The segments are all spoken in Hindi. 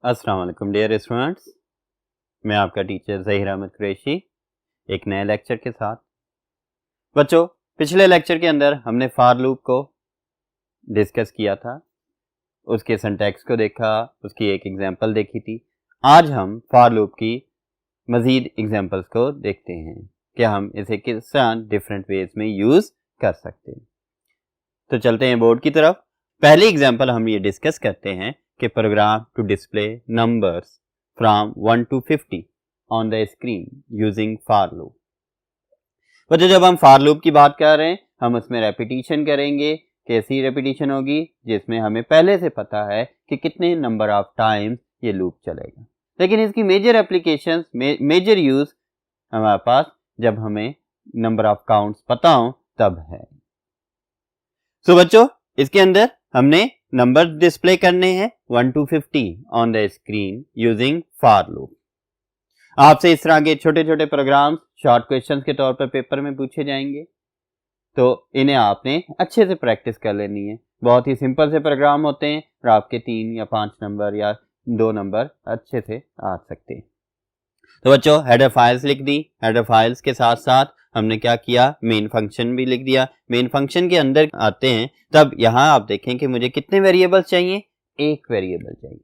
अस्सलाम वालेकुम डियर स्टूडेंट्स, मैं आपका टीचर ज़हीर अहमद कुरैशी एक नए लेक्चर के साथ। बच्चों, पिछले लेक्चर के अंदर हमने फॉर लूप को डिस्कस किया था, उसके सिंटैक्स को देखा, उसकी एक एग्जांपल देखी थी। आज हम फॉर लूप की मज़ीद एग्जांपल्स को देखते हैं कि हम इसे किस तरह डिफरेंट वेज में यूज़ कर सकते हैं। तो चलते हैं बोर्ड की तरफ। पहली एग्जांपल हम ये डिस्कस करते हैं कि program to display numbers from 1 to 50 on the screen using for loop. बच्चों, जब हम फॉर लूप की बात कर रहे हैं, हम उसमें रेपिटेशन करेंगे। कैसी रेपिटेशन होगी? जिसमें हमें पहले से पता है कि कितने नंबर ऑफ टाइम्स ये लूप चलेगा। लेकिन इसकी मेजर एप्लीकेशंस, मेजर यूज हमारे पास जब हमें नंबर ऑफ काउंट्स पता हो तब है। सो बच्चों, इसके अंदर हमने नंबर डिस्प्ले करने हैं 1 to 50 on the screen using for loop. आपसे इस तरह के छोटे छोटे प्रोग्राम्स शॉर्ट क्वेश्चंस के तौर पर पेपर में पूछे जाएंगे, तो इन्हें आपने अच्छे से प्रैक्टिस कर लेनी है। बहुत ही सिंपल से प्रोग्राम होते हैं और आपके 3 या 5 नंबर या 2 नंबर अच्छे से आ सकते हैं। तो बच्चों, हेडर फाइल्स लिख दी। हेडर फाइल्स के साथ साथ हमने क्या किया, मेन फंक्शन भी लिख दिया। मेन फंक्शन के अंदर आते हैं तब यहाँ आप देखें कि मुझे कितने वेरिएबल्स चाहिए, एक वेरिएबल चाहिए।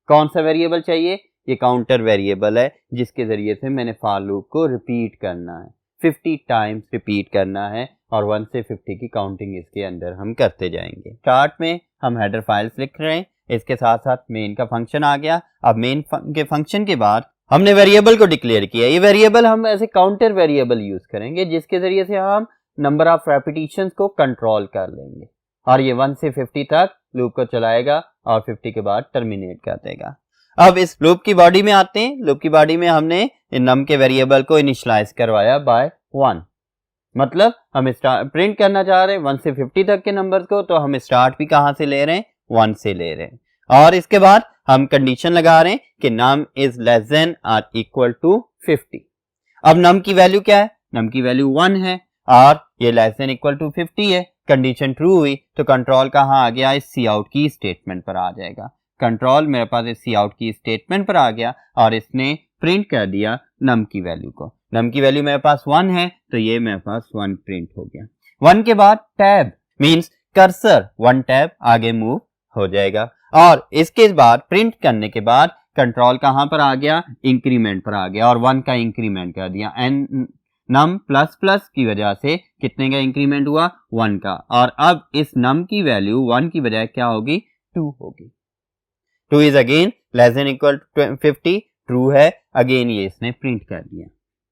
कौन सा वेरिएबल चाहिए? ये काउंटर वेरिएबल है जिसके जरिए से मैंने फॉर लूप को रिपीट करना है, 50 टाइम्स रिपीट करना है और 1 से 50 की काउंटिंग इसके अंदर हम करते जाएंगे। स्टार्ट में हम हेडर फाइल्स लिख रहे हैं, इसके साथ साथ मेन का फंक्शन आ गया। अब मेन के फंक्शन के बाद हमने वेरिएबल को डिक्लेयर किया। ये वेरिएबल हम ऐसे काउंटर वेरिएबल यूज करेंगे जिसके जरिए से हम नंबर ऑफ रेपिटेशंस को कंट्रोल कर लेंगे और ये 1 से 50 तक लूप को चलाएगा और 50 के बाद टर्मिनेट कर देगा। अब इस लूप की बॉडी में आते हैं। लूप की बॉडी में हमने नम के वेरिएबल को इनिशियलाइज करवाया बाय 1। मतलब हम प्रिंट करना चाह रहे हैं 1 से 50 तक के नंबर्स को, तो हम स्टार्ट भी कहां से ले रहे हैं, 1 से ले रहे हैं। और इसके बाद हम कंडीशन लगा रहे हैं कि नम इज लेस देन और इक्वल टू 50। अब नम की वैल्यू क्या है? नम की वैल्यू 1 है और ये लेस देन इक्वल टू 50 है। कंडीशन ट्रू हुई तो कंट्रोल कहां आ गया, इस सी आउट की स्टेटमेंट पर आ जाएगा। कंट्रोल मेरे पास इस सी आउट की स्टेटमेंट पर आ गया और इसने प्रिंट कर दिया नम की वैल्यू को। नम की वैल्यू मेरे पास 1 है तो ये मेरे पास 1 प्रिंट हो गया। 1 के बाद टैब मींस कर्सर 1 टैब आगे मूव हो जाएगा और इसके बाद प्रिंट करने के बाद कंट्रोल कहां पर आ गया, इंक्रीमेंट पर आ गया और 1 का इंक्रीमेंट कर दिया। एन नम प्लस प्लस की वजह से कितने का इंक्रीमेंट हुआ, 1 का। और अब इस नम की वैल्यू 1 की बजाय क्या होगी, 2 होगी। 2 is again less than equal to 50, true है। अगेन ये इसने प्रिंट कर दिया।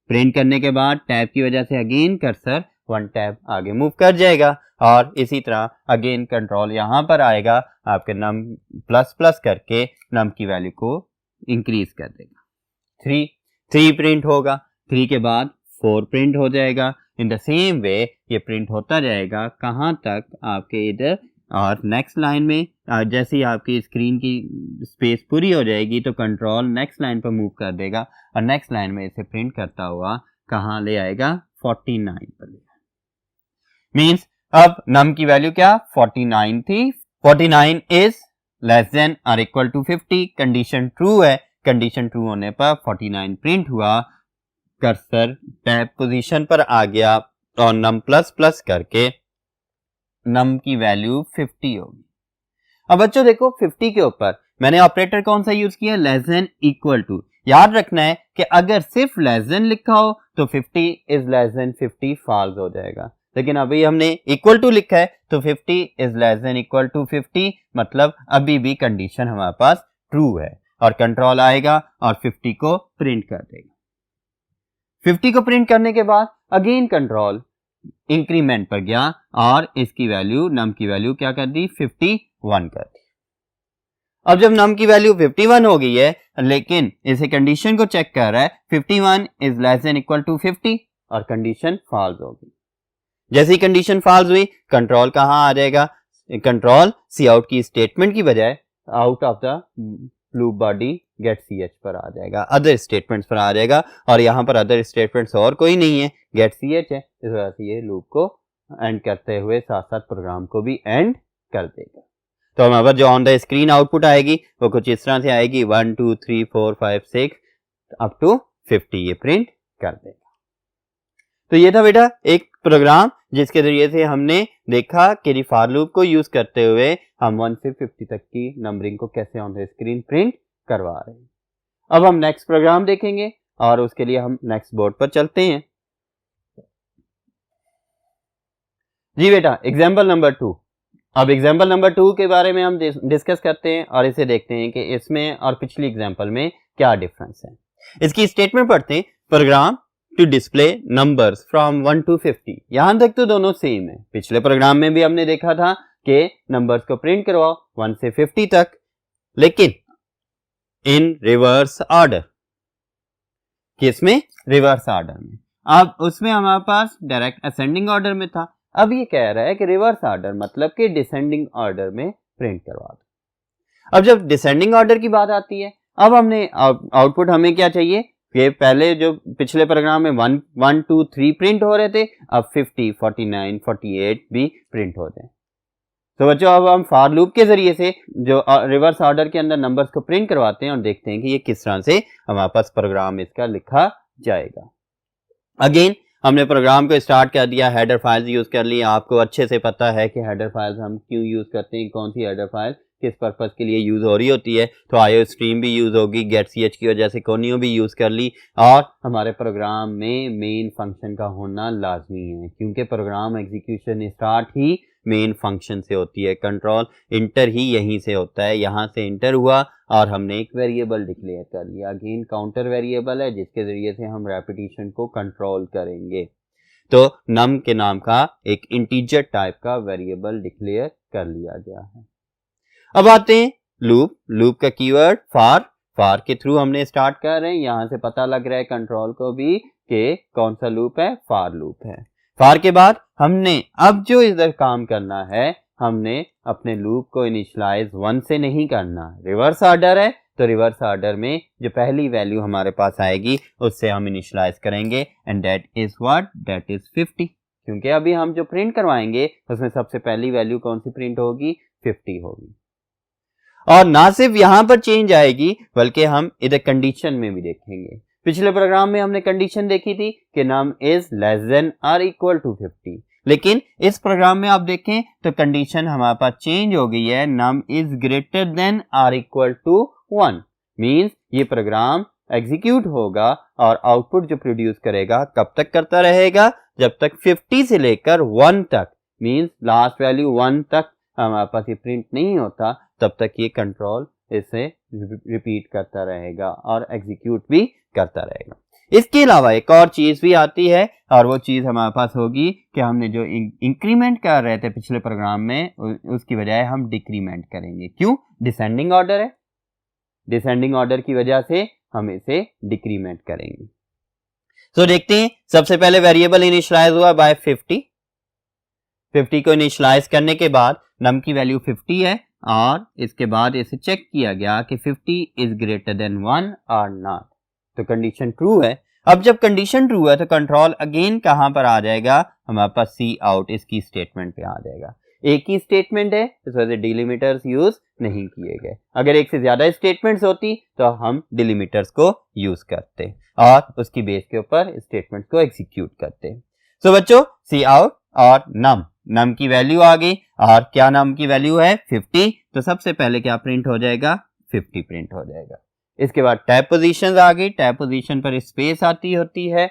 प्रिंट करने के बाद टैब की वजह से अगेन कर्सर 1 टैब आगे मूव कर जाएगा और इसी तरह अगेन कंट्रोल यहाँ पर आएगा, आपके नम प्लस प्लस करके नम की वैल्यू को इंक्रीज कर देगा। 3 प्रिंट होगा। 3 के बाद 4 प्रिंट हो जाएगा। इन द सेम वे ये प्रिंट होता जाएगा कहाँ तक, आपके इधर। और नेक्स्ट लाइन में जैसे ही आपकी स्क्रीन की स्पेस पूरी हो जाएगी तो कंट्रोल नेक्स्ट लाइन पर मूव कर देगा और नेक्स्ट लाइन में इसे प्रिंट करता हुआ कहाँ ले आएगा, 49 पर ले। मींस अब नम की वैल्यू क्या, 49 थी। 49 इज लेस देन और इक्वल टू 50। कंडीशन ट्रू है। कंडीशन ट्रू होने पर 49 प्रिंट हुआ। कर्सर टैब पोजीशन पर आ गया और नम प्लस प्लस करके नम की वैल्यू 50 होगी। अब बच्चों देखो, 50 के ऊपर मैंने ऑपरेटर कौन सा यूज किया, लेस देन इक्वल टू। याद रखना है कि अगर सिर्फ लेस देन लिखा हो तो 50 इज लेस देन 50 फॉल्स हो जाएगा, लेकिन अभी हमने इक्वल टू लिखा है तो 50 is less than equal to 50, मतलब अभी भी कंडीशन हमारे पास ट्रू है और कंट्रोल आएगा और 50 को प्रिंट कर देगा। 50 को प्रिंट करने के बाद अगेन कंट्रोल इंक्रीमेंट पर गया और इसकी वैल्यू, नम की वैल्यू क्या कर दी, 51 कर दी। अब जब नम की वैल्यू 51 हो गई है लेकिन इसे कंडीशन को चेक कर रहा है, 51 is less than equal to 50 और कंडीशन फॉल्स हो गई। जैसे ही कंडीशन फॉल्स हुई कंट्रोल कहां आ जाएगा, कंट्रोल सी आउट की स्टेटमेंट की बजाय out of the loop body गेट सी एच पर आ जाएगा, अदर स्टेटमेंट्स पर आ जाएगा और यहाँ पर अदर स्टेटमेंट्स और कोई नहीं है, गेट सी एच है। इस वजह से ये लूप को एंड करते हुए साथ साथ प्रोग्राम को भी एंड कर देगा। तो हमारे पास जो ऑन द स्क्रीन आउटपुट आएगी वो कुछ इस तरह से आएगी 1 2 3 4 5 6 अप टू 50 ये प्रिंट कर देगा। तो ये था बेटा एक प्रोग्राम जिसके जरिए से हमने देखा कि फॉर लूप को यूज करते हुए हम 1 से 50 तक की नंबरिंग को कैसे ऑन द स्क्रीन प्रिंट करवा रहे हैं। अब हम नेक्स्ट प्रोग्राम देखेंगे और उसके लिए हम नेक्स्ट बोर्ड पर चलते हैं। जी बेटा एग्जाम्पल नंबर 2। अब एग्जाम्पल नंबर 2 के बारे में हम डिस्कस करते हैं और इसे देखते हैं कि इसमें और पिछली एग्जाम्पल में क्या डिफरेंस है। इसकी स्टेटमेंट पढ़ते हैं, program to display numbers from 1 to 50। यहां तक तो दोनों सेम है। पिछले प्रोग्राम में भी हमने देखा था कि नंबर्स को प्रिंट करवाओ 1 से 50 तक, लेकिन इन रिवर्स ऑर्डर। किसमें? रिवर्स ऑर्डर में। अब उसमें हमारे पास डायरेक्ट असेंडिंग ऑर्डर में था, अब ये कह रहा है कि रिवर्स ऑर्डर मतलब कि डिसेंडिंग ऑर्डर में प्रिंट करवा दो। अब जब डिसेंडिंग ऑर्डर की बात आती है, अब हमने आउटपुट हमें क्या चाहिए कि पहले जो पिछले प्रोग्राम में 1 1 2 3 प्रिंट हो रहे थे, अब 50 49 48 भी प्रिंट होते हैं। तो बच्चों अब हम फॉर लूप के जरिए से जो रिवर्स ऑर्डर के अंदर नंबर्स को प्रिंट करवाते हैं और देखते हैं कि ये किस तरह से हमारे पास प्रोग्राम इसका लिखा जाएगा। अगेन हमने प्रोग्राम को स्टार्ट कर दिया, हेडर फाइल्स यूज कर ली। आपको अच्छे से पता है कि हेडर फाइल्स हम क्यों यूज करते हैं, कौन सी हेडर फाइल किस पर्पस के लिए यूज हो रही होती है। तो आईओ स्ट्रीम भी यूज होगी, गेट ch की वजह से कोनियो भी यूज कर ली। और हमारे प्रोग्राम में मेन फंक्शन का होना लाजमी है, क्योंकि प्रोग्राम एग्जीक्यूशन स्टार्ट ही मेन फंक्शन से होती है, कंट्रोल इंटर ही यहीं से होता है। यहाँ से इंटर हुआ और हमने एक वेरिएबल डिक्लेयर कर लिया। अगेन काउंटर वेरिएबल है जिसके जरिए से हम रेपिटेशन को कंट्रोल करेंगे। तो नम के नाम का एक इंटीजर टाइप का वेरिएबल डिक्लेयर कर लिया गया है। अब आते हैं लूप। लूप का कीवर्ड फॉर के थ्रू हमने स्टार्ट कर रहे हैं। यहां से पता लग रहा है कंट्रोल को भी कि कौन सा लूप है, फॉर लूप है। फॉर के बाद हमने अब जो इधर काम करना है, हमने अपने लूप को इनिशियलाइज 1 से नहीं करना, रिवर्स ऑर्डर है तो रिवर्स ऑर्डर में जो पहली वैल्यू हमारे पास आएगी उससे हम इनिशियलाइज करेंगे, and that is what, that is 50। क्योंकि अभी हम जो प्रिंट करवाएंगे उसमें सबसे पहली वैल्यू कौन सी प्रिंट होगी, 50 होगी। और ना सिर्फ यहां पर चेंज आएगी बल्कि हम इधर कंडीशन में भी देखेंगे। पिछले प्रोग्राम में हमने कंडीशन देखी थी कि नम इज लेस देन और इक्वल टू 50, लेकिन इस प्रोग्राम में आप देखें तो कंडीशन हमारे पास चेंज हो गई है, नम इज ग्रेटर देन और इक्वल टू 1। मींस ये प्रोग्राम एग्जीक्यूट होगा और आउटपुट जो प्रोड्यूस करेगा कब तक करता रहेगा, जब तक 50 से लेकर 1 तक, मींस लास्ट वैल्यू 1 तक हमारे पास ये प्रिंट नहीं होता, तब तक ये कंट्रोल इसे रिपीट करता रहेगा और एग्जीक्यूट भी करता रहेगा। इसके अलावा एक और चीज भी आती है और वो चीज हमारे पास होगी कि हमने जो इंक्रीमेंट कर रहे थे पिछले प्रोग्राम में, उसकी बजाय हम डिक्रीमेंट करेंगे। क्यों? डिसेंडिंग ऑर्डर है, डिसेंडिंग ऑर्डर की वजह से हम इसे डिक्रीमेंट करेंगे। तो देखते हैं, सबसे पहले वेरिएबल इनिशियलाइज हुआ बाय 50 को इनिशियलाइज करने के बाद नम की वैल्यू 50 है और इसके बाद इसे चेक किया गया कि 50 इज ग्रेटर देन 1 और नॉट, तो कंडीशन ट्रू है। अब जब कंडीशन ट्रू है तो कंट्रोल अगेन कहां पर आ जाएगा, हमारे पास सी आउट इसकी स्टेटमेंट पे आ जाएगा। एक ही स्टेटमेंट है, इस वजह से डिलिमीटर्स यूज नहीं किए गए। अगर एक से ज्यादा स्टेटमेंट्स होती तो हम डिलिमीटर्स को यूज करते और उसकी बेस के ऊपर स्टेटमेंट को एग्जीक्यूट करते। सो बच्चों, सी आउट और नम की वैल्यू आ गई और क्या नम की वैल्यू है 50, तो सबसे पहले क्या प्रिंट हो जाएगा, 50 प्रिंट हो जाएगा। इसके बाद टैब पोजीशन आ गई, टैब पोजीशन पर स्पेस आती होती है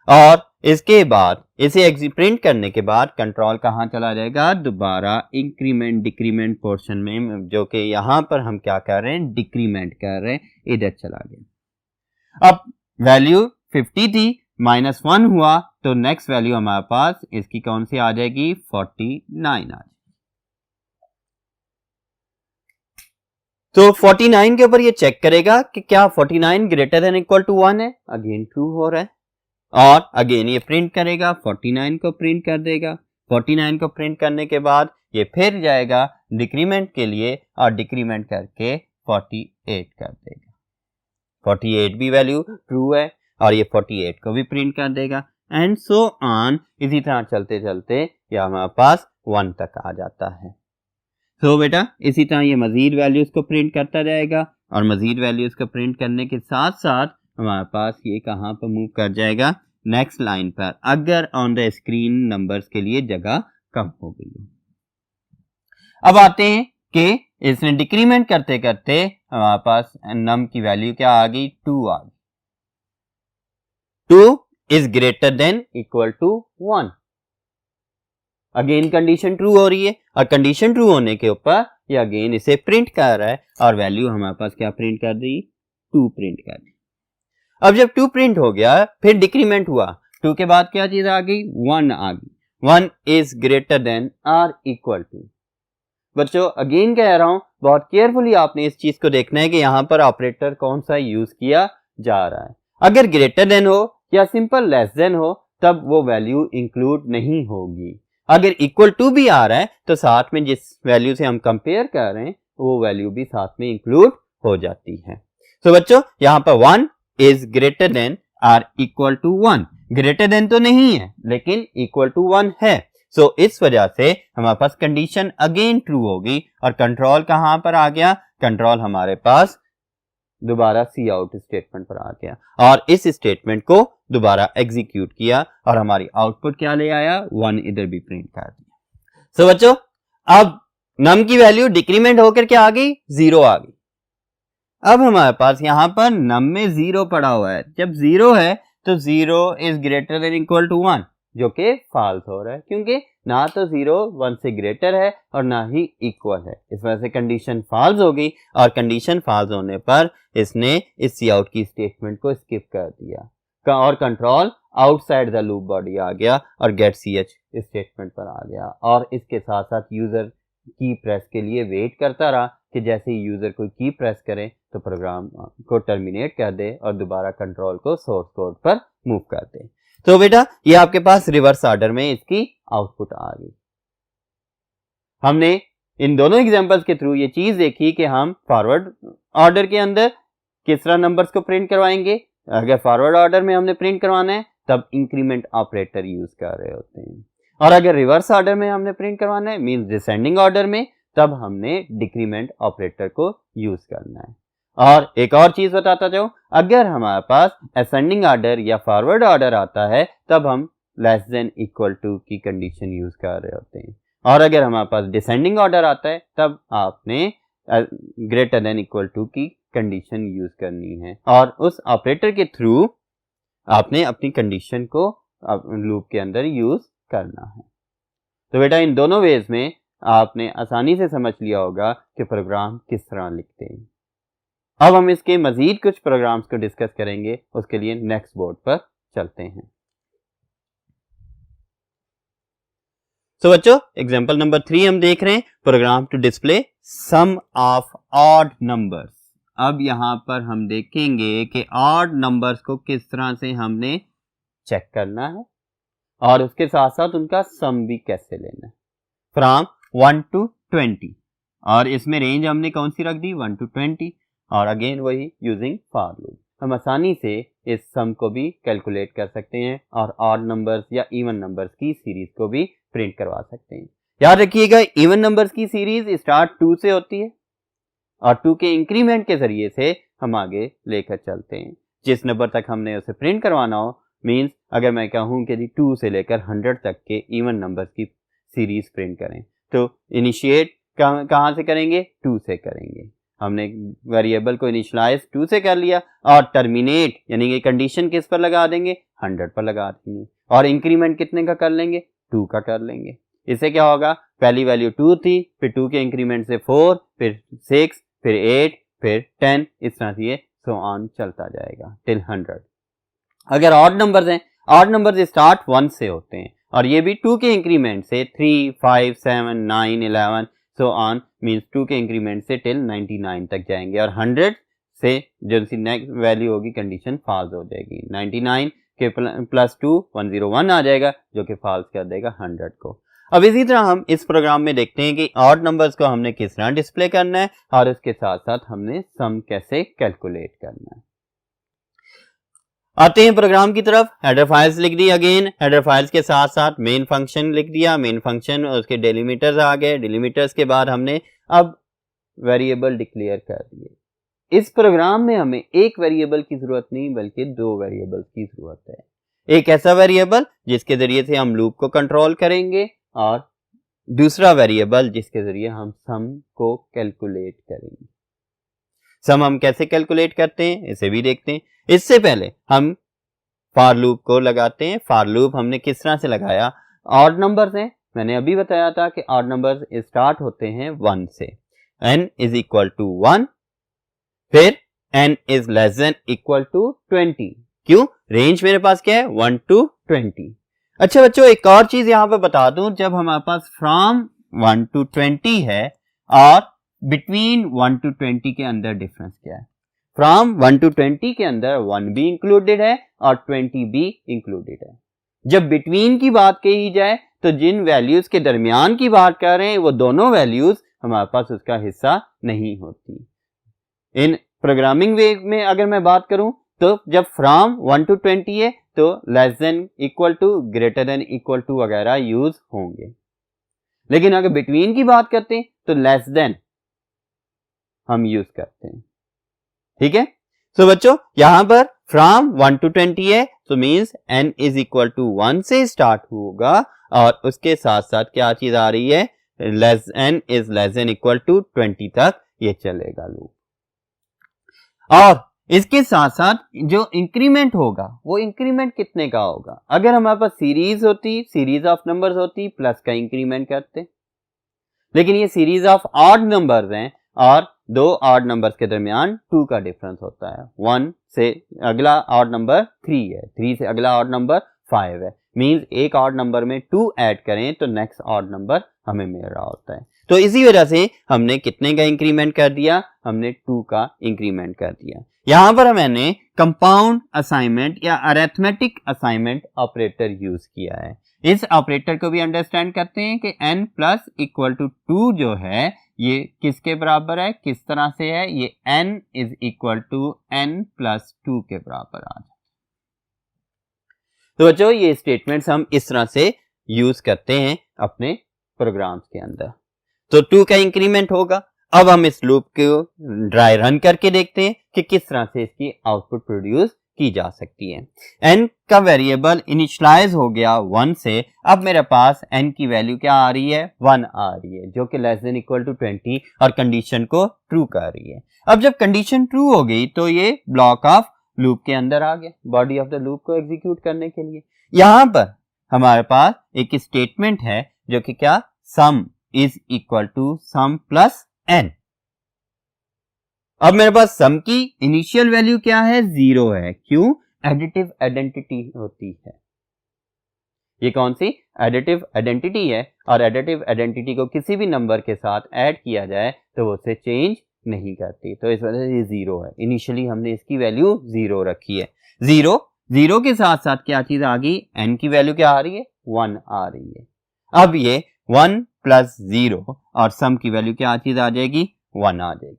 और इसके बाद इसे प्रिंट करने के बाद कंट्रोल कहां चला जाएगा, दोबारा इंक्रीमेंट डिक्रीमेंट पोर्शन में, जो कि यहां पर हम क्या कर रहे हैं, डिक्रीमेंट कर रहे हैं, इधर चला गया। अब वैल्यू 50 थी, -1 हुआ तो नेक्स्ट वैल्यू हमारे पास इसकी कौन सी आ जाएगी, 49 आ जाएगी। तो 49 के ऊपर ये चेक करेगा कि क्या 49 ग्रेटर देन इक्वल टू 1 है, अगेन ट्रू हो रहा है और अगेन ये प्रिंट करेगा, 49 को प्रिंट कर देगा। 49 को प्रिंट करने के बाद ये फिर जाएगा डिक्रीमेंट के लिए और डिक्रीमेंट करके 48 कर देगा। 48 भी वैल्यू ट्रू है और ये 48 को भी प्रिंट कर देगा, एंड सो ऑन। इसी तरह चलते चलते ये हमारे पास 1 तक आ जाता है। तो बेटा इसी तरह ये मजीद वैल्यूज को प्रिंट करता जाएगा और मजीद वैल्यूज को प्रिंट करने के साथ साथ हमारे पास ये कहाँ पर मूव कर जाएगा, नेक्स्ट लाइन पर, अगर ऑन द स्क्रीन नंबर्स के लिए जगह कम हो गई हो। अब आते हैं कि इसने डिक्रीमेंट करते करते हमारे पास नम की वैल्यू क्या आ गई, 2 आ गई। 2 is greater than equal to 1। Again condition true हो रही है और कंडीशन ट्रू होने के ऊपर ये अगेन इसे प्रिंट कर रहा है और वैल्यू हमारे पास क्या प्रिंट कर दी, 2 प्रिंट कर दी। अब जब 2 प्रिंट हो गया फिर डिक्रीमेंट हुआ, 2 के बाद क्या चीज आ गई, 1 आ गई। 1 is greater than or equal to. बच्चों अगेन कह रहा हूं, बहुत केयरफुली आपने इस चीज को देखना है कि यहां पर ऑपरेटर कौन सा यूज किया जा रहा है। अगर ग्रेटर देन हो या सिंपल लेस देन हो तब वो वैल्यू इंक्लूड नहीं होगी। अगर इक्वल टू भी आ रहा है तो साथ में जिस वैल्यू से हम कंपेयर कर रहे हैं वो वैल्यू भी साथ में इंक्लूड हो जाती है। तो बच्चों यहां पर 1 is greater than or equal to 1। Greater than तो नहीं है लेकिन इक्वल टू 1 है। सो इस वजह से हमारे पास कंडीशन अगेन ट्रू होगी और कंट्रोल कहां पर आ गया, कंट्रोल हमारे पास दोबारा सी आउट स्टेटमेंट पर आ गया और इस स्टेटमेंट को दोबारा एग्जीक्यूट किया और हमारी आउटपुट क्या ले आया, 1 इधर भी प्रिंट कर दिया। सो बच्चों अब नम की वैल्यू डिक्रीमेंट होकर क्या आ गई, 0 आ गई। अब हमारे पास यहां पर नम में 0 पड़ा हुआ है, जब 0 है तो 0 is greater than equal to 1 जो कि फॉल्स हो रहा है क्योंकि ना तो 0 1 से ग्रेटर है और ना ही इक्वल है। इस वजह से कंडीशन फॉल्स हो गई और कंडीशन फॉल्स होने पर इसने इस सी आउट की स्टेटमेंट को स्किप कर दिया और control outside the loop body आ गया और गेट सी एच स्टेटमेंट पर आ गया और इसके साथ साथ यूजर की प्रेस के लिए वेट करता रहा कि जैसे ही यूजर कोई की प्रेस करे तो प्रोग्राम को टर्मिनेट कर दे और दोबारा कंट्रोल को सोर्स कोड पर मूव कर दे। तो बेटा ये आपके पास रिवर्स ऑर्डर में इसकी आउटपुट आ गई। हमने इन दोनों एग्जांपल्स के थ्रू ये चीज देखी कि हम फॉरवर्ड ऑर्डर के अंदर किस तरह नंबर्स को प्रिंट करवाएंगे। अगर फॉरवर्ड ऑर्डर में हमने प्रिंट करवाना है तब इंक्रीमेंट ऑपरेटर यूज कर रहे होते हैं और अगर रिवर्स ऑर्डर में हमने प्रिंट करवाना है मींस डिसेंडिंग ऑर्डर में तब हमने डिक्रीमेंट ऑपरेटर को यूज करना है। और एक और चीज बताता जाऊं, अगर हमारे पास असेंडिंग ऑर्डर या फॉरवर्ड ऑर्डर आता है तब हम लेस देन इक्वल टू की कंडीशन यूज कर रहे होते हैं और अगर हमारे पास डिसेंडिंग ऑर्डर आता है तब आपने ग्रेटर देन इक्वल टू की कंडीशन यूज करनी है और उस ऑपरेटर के थ्रू आपने अपनी कंडीशन को लूप के अंदर यूज करना है। तो बेटा इन दोनों वेज में आपने आसानी से समझ लिया होगा कि प्रोग्राम किस तरह लिखते हैं। अब हम इसके मजीद कुछ प्रोग्राम्स को डिस्कस करेंगे, उसके लिए नेक्स्ट बोर्ड पर चलते हैं। तो बच्चों एग्जांपल नंबर 3 हम देख रहे हैं, program to display sum of odd numbers. अब यहां पर हम देखेंगे कि ऑड नंबर्स को किस तरह से हमने चेक करना है और उसके साथ साथ उनका सम भी कैसे लेना है। फ्रॉम 1 to 20 और इसमें रेंज हमने कौन सी रख दी, 1 to 20 और अगेन वही यूजिंग फॉर लूप हम आसानी से इस सम को भी कैलकुलेट कर सकते हैं और ऑड नंबर्स या इवन नंबर्स की सीरीज को भी प्रिंट करवा सकते हैं। याद रखिएगा इवन नंबर्स की सीरीज स्टार्ट 2 से होती है और 2 के इंक्रीमेंट के जरिए से हम आगे लेकर चलते हैं। जिस नंबर तक हमने उसे प्रिंट करवाना हो, मींस अगर मैं कहूं कि 2 से लेकर 100 तक के इवन नंबर्स की सीरीज प्रिंट करें तो इनिशिएट कहां से करेंगे, 2 से करेंगे। हमने वेरिएबल को इनिशियलाइज 2 से कर लिया और टर्मिनेट यानी कि कंडीशन किस पर लगा देंगे, 100 पर लगा देंगे और इंक्रीमेंट कितने का कर लेंगे, 2 का कर लेंगे। इससे क्या होगा, पहली वैल्यू 2 थी, फिर 2 के इंक्रीमेंट से 4, फिर 6, फिर 8, फिर 10, इस तरह से सो ऑन चलता जाएगा टिल 100। अगर ऑड नंबर्स हैं, ऑड नंबर्स स्टार्ट 1 से होते हैं और ये भी 2 के इंक्रीमेंट से 3, 5, 7, 9, 11 सो ऑन मींस 2 के इंक्रीमेंट से टिल 99 तक जाएंगे और 100 से जो सी नेक्स्ट वैल्यू होगी कंडीशन फॉल्स हो जाएगी। 99 के प्लस 2 101 आ जाएगा जो कि फॉल्स कर देगा 100 को। अब इसी तरह हम इस प्रोग्राम में देखते हैं कि ऑड नंबर्स को हमने किस तरह डिस्प्ले करना है और इसके साथ साथ हमने सम कैसे कैलकुलेट करना है। आते हैं प्रोग्राम की तरफ। हेडर फाइल्स लिख दी, अगेन हेडर फाइल्स के साथ साथ मेन फंक्शन लिख दिया, मेन फंक्शन और उसके डेलीमीटर्स आ गए। डेलीमीटर्स के बाद हमने अब वेरिएबल डिक्लेयर कर दिए। इस प्रोग्राम में हमें एक वेरिएबल की जरूरत नहीं बल्कि दो वेरिएबल की जरूरत है। एक ऐसा वेरिएबल जिसके जरिए से हम लूप को कंट्रोल करेंगे और दूसरा वेरिएबल जिसके जरिए हम सम को कैलकुलेट करेंगे। सम हम कैसे कैलकुलेट करते हैं इसे भी देखते हैं। इससे पहले हम फॉर लूप को लगाते हैं। फॉर लूप हमने किस तरह से लगाया, ऑड नंबर्स हैं, मैंने अभी बताया था कि ऑड नंबर्स स्टार्ट होते हैं 1 से। n इज इक्वल टू 1, फिर n is less than equal to 20। क्यों? रेंज मेरे पास क्या है 1 to 20। अच्छा बच्चों, एक और चीज यहां पे बता दूं, जब हमारे पास फ्रॉम 1 to 20 है और बिटवीन 1 to 20 के अंदर डिफरेंस क्या है? फ्रॉम 1 to 20 के अंदर 1 भी इंक्लूडेड है और 20 भी इंक्लूडेड है। जब बिटवीन की बात कही जाए तो जिन वैल्यूज के दरमियान की बात कर रहे हैं वो दोनों वैल्यूज हमारे पास उसका हिस्सा नहीं होती। इन प्रोग्रामिंग वे में अगर मैं बात करूं तो जब फ्रॉम 1 to 20 है तो less than, equal to, greater than, equal to वगैरह यूज होंगे। लेकिन अगर बिटवीन की बात करते हैं तो लेस देन हम यूज करते हैं। ठीक है, सो बच्चों यहां पर फ्रॉम 1 to 20 है तो means n is equal to 1 से स्टार्ट होगा और उसके साथ साथ क्या चीज आ रही है, n is less than equal to 20 तक ये चलेगा लूप। और इसके साथ साथ जो इंक्रीमेंट होगा वो इंक्रीमेंट कितने का होगा? अगर हमारे पास सीरीज होती, सीरीज ऑफ नंबर्स होती, प्लस का इंक्रीमेंट करते, लेकिन ये सीरीज ऑफ ऑड नंबर्स हैं और दो ऑड नंबर्स के दरमियान 2 का डिफरेंस होता है। 1 से अगला ऑड नंबर 3 है, 3 से अगला ऑड नंबर 5 है। मींस एक ऑड नंबर में 2 ऐड करें तो नेक्स्ट ऑड नंबर हमें मिल रहा होता है। तो इसी वजह से हमने कितने का इंक्रीमेंट कर दिया, हमने 2 का इंक्रीमेंट कर दिया। यहां पर मैंने कंपाउंड असाइनमेंट या अरिथमेटिक असाइनमेंट ऑपरेटर यूज किया है। इस ऑपरेटर को भी अंडरस्टैंड करते हैं कि n प्लस इक्वल टू 2 जो है ये किसके बराबर है, किस तरह से है, ये n is equal to n plus 2 के बराबर आ जाए। तो बच्चों ये स्टेटमेंट्स हम इस तरह से यूज करते हैं अपने प्रोग्राम्स के अंदर। तो 2 का इंक्रीमेंट होगा। अब हम इस लूप को ड्राई रन करके देखते हैं कि किस तरह से इसकी आउटपुट प्रोड्यूस की जा सकती है। n का वेरिएबल इनिशियलाइज हो गया 1 से। अब मेरे पास n की वैल्यू क्या आ रही है, 1 आ रही है, जो कि लेस देन इक्वल टू 20 और कंडीशन को ट्रू कर रही है। अब जब कंडीशन ट्रू हो गई तो ये ब्लॉक ऑफ लूप के अंदर आ गया, बॉडी ऑफ द लूप को एग्जीक्यूट करने के लिए। यहां पर हमारे पास एक स्टेटमेंट है जो कि क्या, sum is equal to sum plus n। अब मेरे पास सम की इनिशियल वैल्यू क्या है, 0 है। क्यों? एडिटिव आइडेंटिटी होती है। ये कौन सी एडिटिव आइडेंटिटी है और एडिटिव आइडेंटिटी को किसी भी नंबर के साथ ऐड किया जाए तो वो उसे चेंज नहीं करती, तो इस वजह से ये 0 है। इनिशियली हमने इसकी वैल्यू 0 रखी है। 0 के साथ साथ क्या चीज आ गई, n की वैल्यू क्या आ रही है, 1 आ रही है। अब ये 1 प्लस 0 और सम की वैल्यू क्या चीज आ जाएगी, 1 आ जाएगी।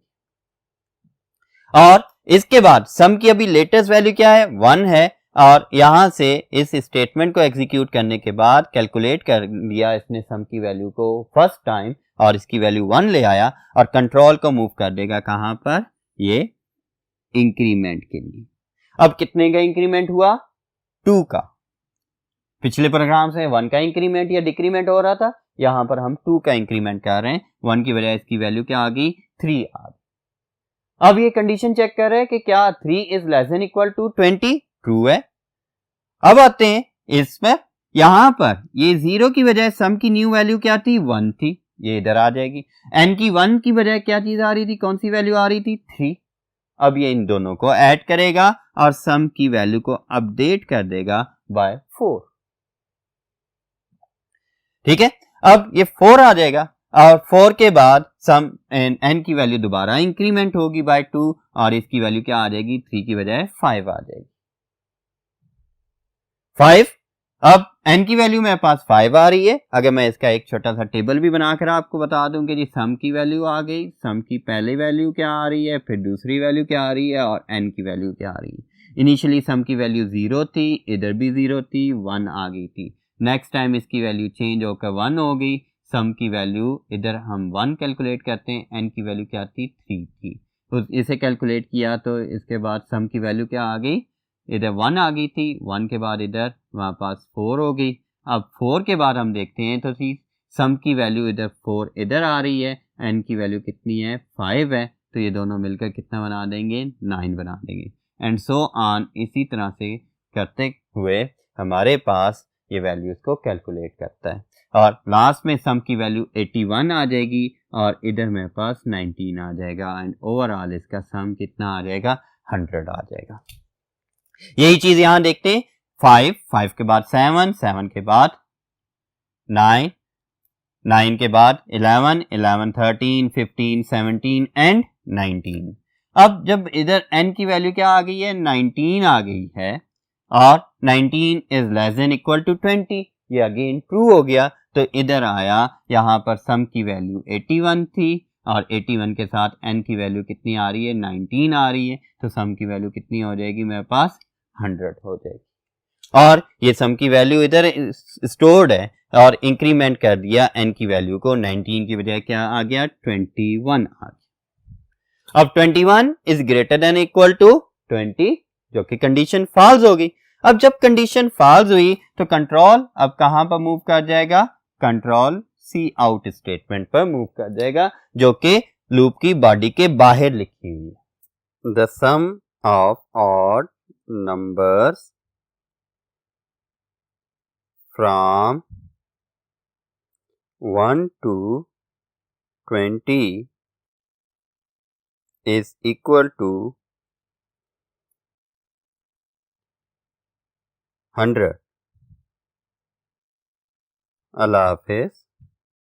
और इसके बाद सम की अभी लेटेस्ट वैल्यू क्या है, 1 है। और यहां से इस स्टेटमेंट को एग्जीक्यूट करने के बाद कैलकुलेट कर दिया इसने सम की वैल्यू को फर्स्ट टाइम और इसकी वैल्यू 1 ले आया और कंट्रोल को मूव कर देगा कहां पर, ये इंक्रीमेंट के लिए। अब कितने का इंक्रीमेंट हुआ, 2 का। पिछले प्रोग्राम से 1 का इंक्रीमेंट या डिक्रीमेंट हो रहा था, यहां पर हम 2 का इंक्रीमेंट कर रहे हैं। 1 की बजाय इसकी वैल्यू क्या आ गई, 3 आ गई। अब ये कंडीशन चेक कर रहे हैं कि क्या 3 is less than equal to 20, true है। अब आते हैं इसमें, यहां पर ये 0 की बजाय सम की न्यू वैल्यू क्या थी, 1 थी, ये इधर आ जाएगी। n की 1 की बजाय क्या चीज आ रही थी, कौन सी वैल्यू आ रही थी, 3। अब ये इन दोनों को ऐड करेगा और सम की वैल्यू को अपडेट कर देगा बाय 4। ठीक है, अब ये 4 आ जाएगा और 4 के बाद सम n की वैल्यू दोबारा इंक्रीमेंट होगी बाय 2 और इसकी वैल्यू क्या आ जाएगी, 3 की बजाय 5 आ जाएगी। 5, अब n की वैल्यू मेरे पास 5 आ रही है। अगर मैं इसका एक छोटा सा टेबल भी बनाकर आपको बता दूं कि जी सम की वैल्यू आ गई, सम की पहली वैल्यू क्या आ रही है, फिर दूसरी वैल्यू क्या आ रही है और n की वैल्यू क्या आ रही है। इनिशियली सम की वैल्यू 0 थी, इधर भी 0 थी, 1 आ गई थी। नेक्स्ट टाइम इसकी वैल्यू चेंज होकर 1 हो गई, सम की वैल्यू इधर हम 1 कैलकुलेट करते हैं, एन की वैल्यू क्या थी 3 थी, तो इसे कैलकुलेट किया तो इसके बाद सम की वैल्यू क्या आ गई, इधर 1 आ गई थी, 1 के बाद इधर हमारे पास 4 हो गई। अब 4 के बाद हम देखते हैं तो सम की वैल्यू इधर 4 इधर आ रही है, एन की वैल्यू कितनी है 5 है, तो ये दोनों मिलकर कितना बना देंगे 9 बना देंगे, एंड सो ऑन। इसी तरह से करते हुए हमारे पास ये वैल्यूज को कैलकुलेट करता है और लास्ट में सम की वैल्यू 81 आ जाएगी और इधर मेरे पास 19 आ जाएगा एंड ओवरऑल इसका सम कितना आ जाएगा 100 आ जाएगा। यही चीज यहां देखते हैं, 5 के बाद 7 के बाद 9 के बाद 11 13 15 17 एंड 19। अब जब इधर n की वैल्यू क्या आ गई है 19 आ गई है और 19 is less than equal to 20, ये अगेन ट्रू हो गया, तो इधर आया यहाँ पर सम की वैल्यू 81 थी और 81 के साथ n की वैल्यू कितनी आ रही है 19 आ रही है, तो सम की वैल्यू कितनी हो जाएगी मेरे पास 100 हो जाएगी। और ये सम की वैल्यू इधर स्टोर्ड है और इंक्रीमेंट कर दिया n की वैल्यू को, 19 की बजाय क्या आ गया 21 आ गया। अब 21 is greater than equal to 20, जो कि कंडीशन फॉल्स हो गई। अब जब कंडीशन फॉल्स हुई तो कंट्रोल अब कहां पर मूव कर जाएगा, कंट्रोल सी आउट स्टेटमेंट पर मूव कर जाएगा, जो कि लूप की बॉडी के बाहर लिखी हुई है। The sum of odd numbers from 1 to 20 is equal to 100. Allah Hafiz.